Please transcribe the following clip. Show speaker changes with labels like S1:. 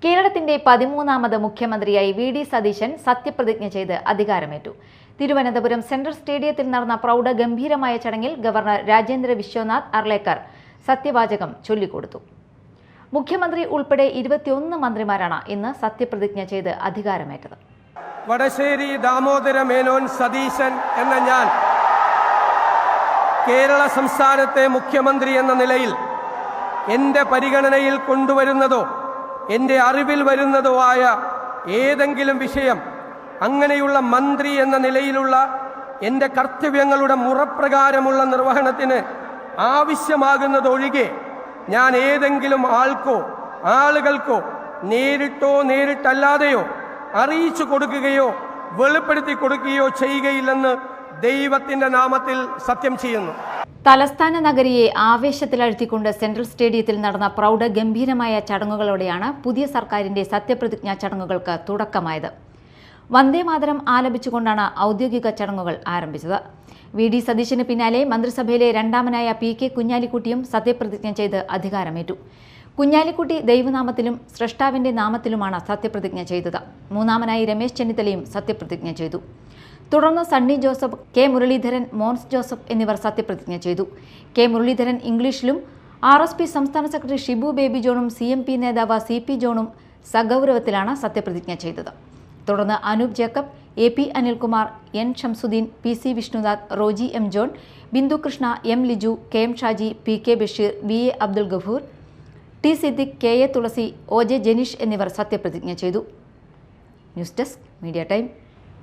S1: കേരളത്തിന്റെ 13ാമത് മുഖ്യമന്ത്രിയായി വി.ഡി. സതീശൻ സത്യപ്രതിജ്ഞ ചെയ്ത് അധികാരമേറ്റു. തിരുവനന്തപുരം സെൻട്രൽ സ്റ്റേഡിയത്തിൽ നടന്ന പ്രൗഢഗംഭീരമായ ചടങ്ങിൽ ഗവർണർ രാജേന്ദ്ര വിശ്വനാഥ് അർലേക്കർ സത്യവാചകം ചൊല്ലിക്കൊടുത്തു. മുഖ്യമന്ത്രി ഉൾപ്പെടെ 21 മന്ത്രിമാരാണ് ഇന്ന് സത്യപ്രതിജ്ഞ ചെയ്ത് അധികാരമേറ്റത്.
S2: വടശ്ശേരി ദാമോദര മേനോൻ സതീശൻ എന്ന ഞാൻ കേരള സംസ്ഥാനത്തെ മുഖ്യമന്ത്രി എന്ന നിലയിൽ എൻ്റെ പരിഗണനയിൽ കൊണ്ടുവരുന്നതോ എൻ്റെ അറിവിൽ വരുന്നതോ ആയ ഏതെങ്കിലും വിഷയം അങ്ങനെയുള്ള മന്ത്രി എന്ന നിലയിലുള്ള എൻ്റെ കർത്തവ്യങ്ങളുടെ മുറപ്രകാരമുള്ള നിർവഹണത്തിന് ആവശ്യമാകുന്നതൊഴികെ ഞാൻ ഏതെങ്കിലും ആളുകൾക്കോ നേരിട്ടോ നേരിട്ടല്ലാതെയോ അറിയിച്ചു കൊടുക്കുകയോ വെളിപ്പെടുത്തി കൊടുക്കുകയോ ചെയ്യുകയില്ലെന്ന് ദൈവത്തിന്റെ നാമത്തിൽ സത്യം ചെയ്യുന്നു.
S1: തലസ്ഥാന നഗരിയെ ആവേശത്തിലഴ്ത്തിക്കൊണ്ട് സെൻട്രൽ സ്റ്റേഡിയത്തിൽ നടന്ന പ്രൗഢഗംഭീരമായ ചടങ്ങുകളോടെയാണ് പുതിയ സർക്കാരിന്റെ സത്യപ്രതിജ്ഞാ ചടങ്ങുകൾക്ക് തുടക്കമായത്. വന്ദേമാതരം ആലപിച്ചുകൊണ്ടാണ് ഔദ്യോഗിക ചടങ്ങുകൾ ആരംഭിച്ചത്. വി.ഡി. സതീശന് പിന്നാലെ മന്ത്രിസഭയിലെ രണ്ടാമനായ പി.കെ. കുഞ്ഞാലിക്കുട്ടിയും സത്യപ്രതിജ്ഞ ചെയ്ത് അധികാരമേറ്റു. കുഞ്ഞാലിക്കുട്ടി ദൈവനാമത്തിലും സ്രഷ്ടാവിന്റെ നാമത്തിലുമാണ് സത്യപ്രതിജ്ഞ ചെയ്തത്. മൂന്നാമനായി രമേശ് ചെന്നിത്തലയും സത്യപ്രതിജ്ഞ ചെയ്തു. തുടർന്ന് സണ്ണി ജോസഫ്, കെ മുരളീധരൻ, മോൻസ് ജോസഫ് എന്നിവർ സത്യപ്രതിജ്ഞ ചെയ്തു. കെ മുരളീധരൻ ഇംഗ്ലീഷിലും ആർ.എസ്.പി. സംസ്ഥാന സെക്രട്ടറി ഷിബു ബേബി ജോണും സി.എം.പി. നേതാവ് സി.പി. ജോണും സഗൗരവത്തിലാണ് സത്യപ്രതിജ്ഞ ചെയ്തത്. തുടർന്ന് Anoop Jacob, AP. Anilkumar, N. Shamsuddin, PC. Vishnunath, Roji M. John, Bindhu Krishna, M. Liju, KM. Shaji, PK. Basheer, VA. Abdul Gafoor, T. Siddique, KA. Thulasi, OJ. Janeesh എന്നിവർ സത്യപ്രതിജ്ഞ ചെയ്തു. News desk, Media time.